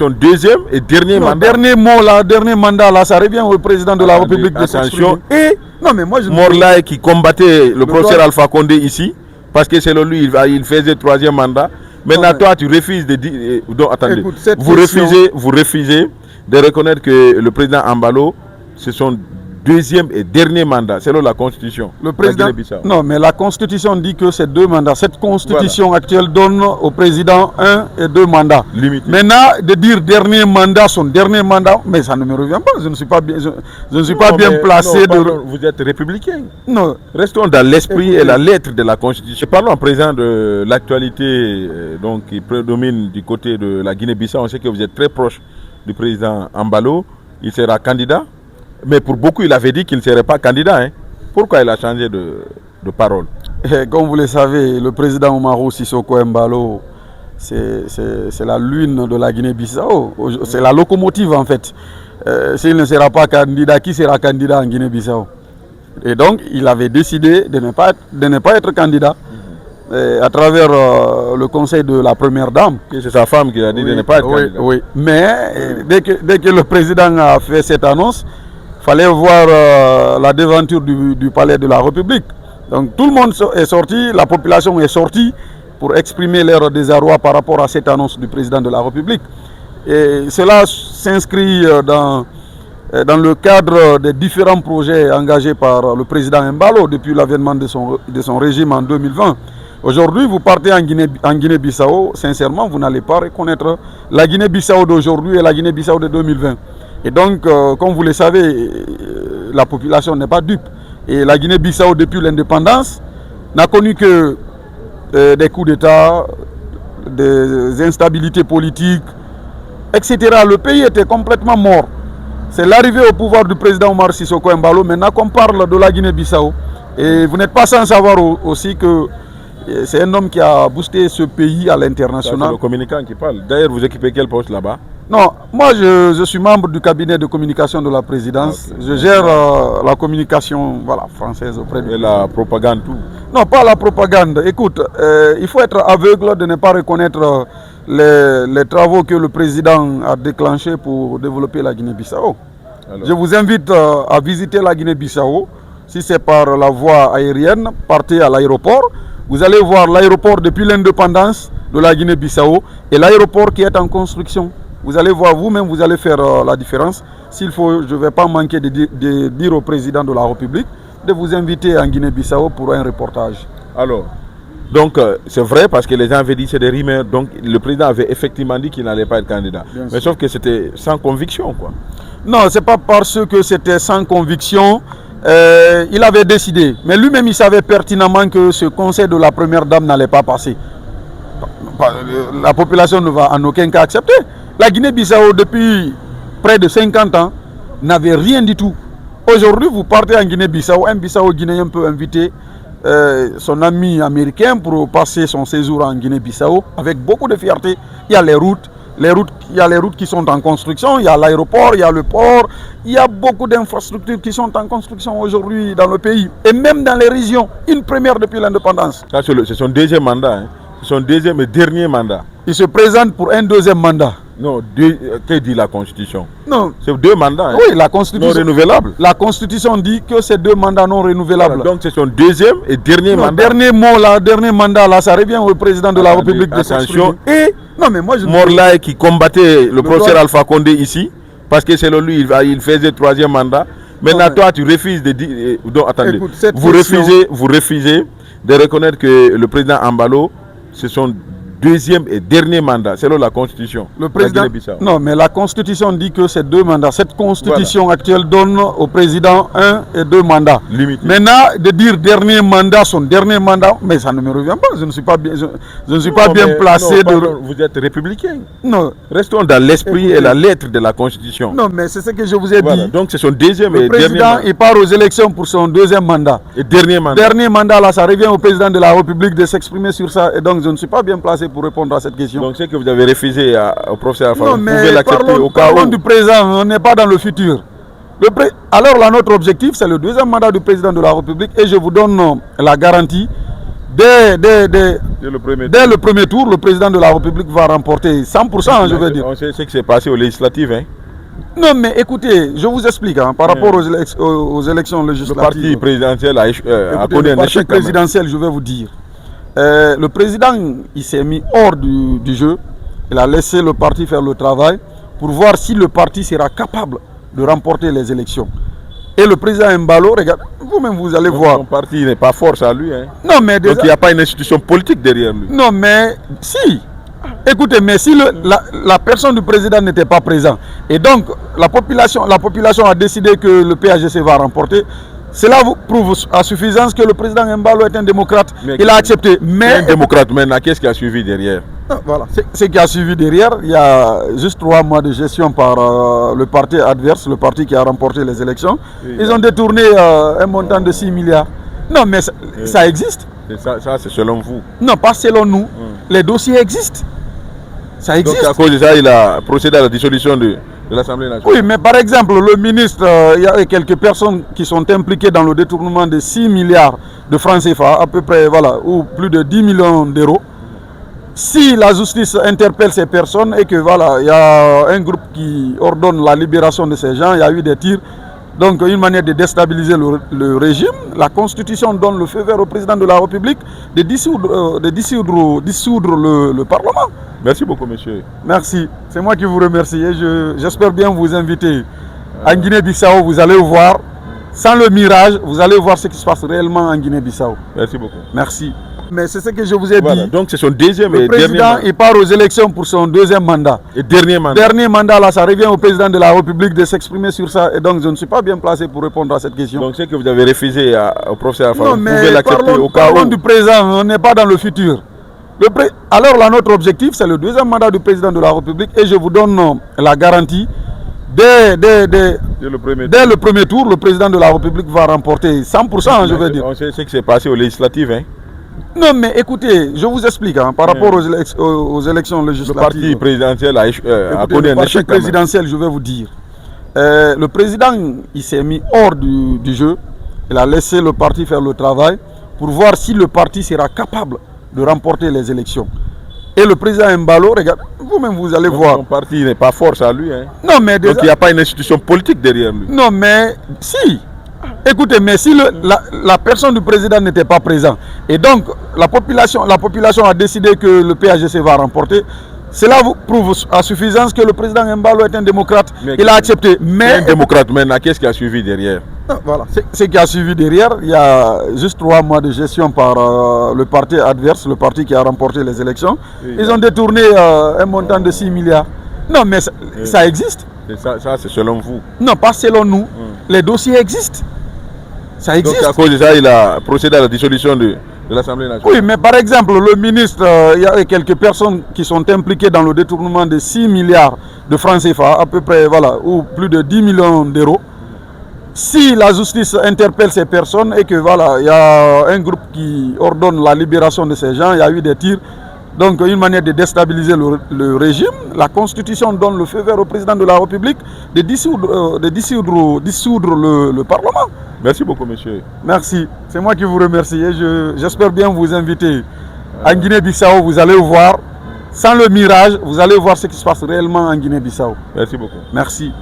Son deuxième et dernier mandat. Dernier mandat, là, ça revient au président de la République de s'exprimer. Et non, mais moi, Morlaye qui combattait le professeur Alpha Condé ici, parce que selon lui, il faisait troisième mandat. Maintenant, toi, tu refuses de dire... attendez, écoute, vous refusez de reconnaître que le président Embalo, c'est son deuxième et dernier mandat, selon la Constitution. Le président... Non, mais la Constitution dit que c'est 2 mandats. Cette Constitution actuelle donne au président 1 et 2 mandats. Limité. Maintenant, de dire dernier mandat, son dernier mandat, mais ça ne me revient pas. Je ne suis pas bien, je ne suis pas bien placé. Vous êtes républicain. Non. Restons dans l'esprit et la lettre de la Constitution. Parlons à présent de l'actualité qui prédomine du côté de la Guinée-Bissau. On sait que vous êtes très proche du président Embalo. Il sera candidat. Mais pour beaucoup, il avait dit qu'il ne serait pas candidat. Hein. Pourquoi il a changé de parole? Comme vous le savez, le président Umaru Sissoco Embalo, c'est la lune de la Guinée-Bissau. C'est la locomotive en fait. S'il ne sera pas candidat, qui sera candidat en Guinée-Bissau? Et donc, il avait décidé de ne pas être candidat à travers le conseil de la première dame. C'est sa femme qui a dit de ne pas être candidat. Oui, mais dès que le président a fait cette annonce, il fallait voir la devanture du palais de la République. Donc tout le monde est sorti, la population est sortie pour exprimer leur désarroi par rapport à cette annonce du président de la République. Et cela s'inscrit dans le cadre des différents projets engagés par le président Embalo depuis l'avènement de son régime en 2020. Aujourd'hui, vous partez en Guinée-Bissau, sincèrement, vous n'allez pas reconnaître la Guinée-Bissau d'aujourd'hui et la Guinée-Bissau de 2020. Et donc, comme vous le savez, la population n'est pas dupe. Et la Guinée-Bissau, depuis l'indépendance, n'a connu que des coups d'État, des instabilités politiques, etc. Le pays était complètement mort. C'est l'arrivée au pouvoir du président Omar Sissoko Embalo. Maintenant qu'on parle de la Guinée-Bissau, et vous n'êtes pas sans savoir aussi que c'est un homme qui a boosté ce pays à l'international. C'est le communicant qui parle. D'ailleurs, vous occupez quel poste là-bas? Non, moi je suis membre du cabinet de communication de la présidence. Je gère la communication française auprès du... Et la propagande, tout? Non, pas la propagande. Écoute, il faut être aveugle de ne pas reconnaître les travaux que le président a déclenchés pour développer la Guinée-Bissau. Je vous invite à visiter la Guinée-Bissau. Si c'est par la voie aérienne, partez à l'aéroport. Vous allez voir l'aéroport depuis l'indépendance de la Guinée-Bissau et l'aéroport qui est en construction. Vous allez voir vous-même, vous allez faire la différence. S'il faut, je ne vais pas manquer de dire au président de la République de vous inviter en Guinée-Bissau pour un reportage. Alors, donc c'est vrai parce que les gens avaient dit que c'est des rumeurs. Donc le président avait effectivement dit qu'il n'allait pas être candidat. Mais sauf que c'était sans conviction, quoi. Non, ce n'est pas parce que c'était sans conviction. Il avait décidé. Mais lui-même, il savait pertinemment que ce conseil de la première dame n'allait pas passer. La population ne va en aucun cas accepter. La Guinée-Bissau, depuis près de 50 ans, n'avait rien du tout. Aujourd'hui, vous partez en Guinée-Bissau, un Bissau-Guinéen peut inviter son ami américain pour passer son séjour en Guinée-Bissau avec beaucoup de fierté. Il y a les routes qui sont en construction, il y a l'aéroport, il y a le port, il y a beaucoup d'infrastructures qui sont en construction aujourd'hui dans le pays et même dans les régions. Une première depuis l'indépendance. C'est son deuxième mandat, hein. C'est son deuxième et dernier mandat. Il se présente pour un deuxième mandat. Non, que dit la Constitution? Non. C'est 2 mandats. Hein. Oui, la Constitution. Non renouvelable. La Constitution dit que c'est 2 mandats non renouvelables. Voilà, donc c'est son deuxième et dernier mandat. Dernier mandat, là, ça revient au président de la République de s'exprimer. Et Morlaye qui combattait le professeur Alpha Condé ici, parce que selon lui, il faisait troisième mandat. Maintenant, toi, tu refuses de dire... attendez, écoute, vous refusez de reconnaître que le président Embalo, c'est son deuxième et dernier mandat, selon la Constitution. Le président... Non, mais la Constitution dit que c'est 2 mandats. Cette Constitution actuelle donne au président 1 et 2 mandats. Limité. Maintenant, de dire dernier mandat, son dernier mandat, mais ça ne me revient pas. Je ne suis pas bien, placé. Vous êtes républicain. Non. Restons dans l'esprit et la lettre de la Constitution. Non, mais c'est ce que je vous ai dit. Donc c'est son deuxième et dernier mandat. Le président, il part aux élections pour son deuxième mandat. Et dernier mandat. Dernier mandat, là, ça revient au président de la République de s'exprimer sur ça. Et donc, je ne suis pas bien placé pour répondre à cette question. Donc c'est que vous avez refusé au professeur Alpha. Non, vous pouvez l'accepter au cas où. Parlons du présent, on n'est pas dans le futur. Alors là, notre objectif, c'est le deuxième mandat du président de la République et je vous donne la garantie dès le premier tour, le président de la République va remporter 100%, je veux dire. On sait ce qui s'est passé aux législatives. Hein. Non, mais écoutez, je vous explique, hein, par rapport aux élections législatives. Le parti présidentiel a connu un échec. Le parti présidentiel, je vais vous dire. Le président, il s'est mis hors du jeu. Il a laissé le parti faire le travail pour voir si le parti sera capable de remporter les élections. Et le président Embalo, regarde, vous-même vous allez voir. Son parti n'est pas fort à lui. Hein. Non, mais donc il n'y a pas une institution politique derrière lui. Non, mais si. Écoutez, mais si la personne du président n'était pas présente, et donc la population a décidé que le PAGC va remporter, cela vous prouve à suffisance que le président Embalo est un démocrate. Il a accepté. Mais un démocrate maintenant, qu'est-ce qui a suivi derrière? Voilà, ce qui a suivi derrière, il y a juste 3 mois de gestion par le parti adverse, le parti qui a remporté les élections. Oui, ils ont détourné un montant de 6 milliards. Non, mais ça existe. Ça c'est selon vous? Non, pas selon nous. Les dossiers existent. Ça existe. Donc à cause de ça, il a procédé à la dissolution de l'Assemblée nationale. Oui, mais par exemple, le ministre, il y a quelques personnes qui sont impliquées dans le détournement de 6 milliards de francs CFA, à peu près, voilà, ou plus de 10 millions d'euros. Si la justice interpelle ces personnes et que voilà, il y a un groupe qui ordonne la libération de ces gens, il y a eu des tirs, donc une manière de déstabiliser le régime, la Constitution donne le feu vert au président de la République de dissoudre le Parlement. Merci beaucoup, monsieur. Merci, c'est moi qui vous remercie et j'espère bien vous inviter en Guinée-Bissau, vous allez voir, sans le mirage, vous allez voir ce qui se passe réellement en Guinée-Bissau. Merci beaucoup. Merci. Mais c'est ce que je vous ai dit. Donc c'est son deuxième et dernier mandat. Le président, il part aux élections pour son deuxième mandat. Et dernier mandat. Dernier mandat, là, ça revient au président de la République de s'exprimer sur ça. Et donc je ne suis pas bien placé pour répondre à cette question. Donc c'est que vous avez refusé au professeur Afara. Non, mais parlons du présent, on n'est pas dans le futur. Alors là, notre objectif, c'est le deuxième mandat du président de la République. Et je vous donne la garantie. Dès le premier tour, le président de la République va remporter 100%, je veux dire. On sait ce qui s'est passé aux législatives. Hein. Non, mais écoutez, je vous explique, hein, par rapport aux élections législatives. Le parti présidentiel a connu un échec. Le parti présidentiel, je vais vous dire. Le président, il s'est mis hors du jeu. Il a laissé le parti faire le travail pour voir si le parti sera capable de remporter les élections. Et le président Embalo, regarde, vous-même vous allez voir. Son parti n'est pas fort à lui. Hein. Non, mais donc il n'y a pas une institution politique derrière lui. Non, mais si. Écoutez, mais si la personne du président n'était pas présente, et donc la population a décidé que le PAGC va remporter, cela vous prouve à suffisance que le président Embalo est un démocrate. Il a accepté. Mais un démocrate maintenant, qu'est-ce qui a suivi derrière? Voilà, ce qui a suivi derrière, il y a juste 3 mois de gestion par le parti adverse, le parti qui a remporté les élections. Oui, ils ont détourné un montant de 6 milliards. Non, mais ça existe. Ça c'est selon vous? Non, pas selon nous. Les dossiers existent. Ça existe. Donc à cause de ça, il a procédé à la dissolution de l'Assemblée nationale. Oui, mais par exemple, le ministre, il y a quelques personnes qui sont impliquées dans le détournement de 6 milliards de francs CFA, à peu près, voilà, ou plus de 10 millions d'euros. Si la justice interpelle ces personnes et que voilà, il y a un groupe qui ordonne la libération de ces gens, il y a eu des tirs, donc une manière de déstabiliser le régime, la Constitution donne le feu vert au président de la République de dissoudre le Parlement. Merci beaucoup, monsieur. Merci, c'est moi qui vous remercie et j'espère bien vous inviter en Guinée-Bissau, vous allez voir, sans le mirage, vous allez voir ce qui se passe réellement en Guinée-Bissau. Merci beaucoup. Merci.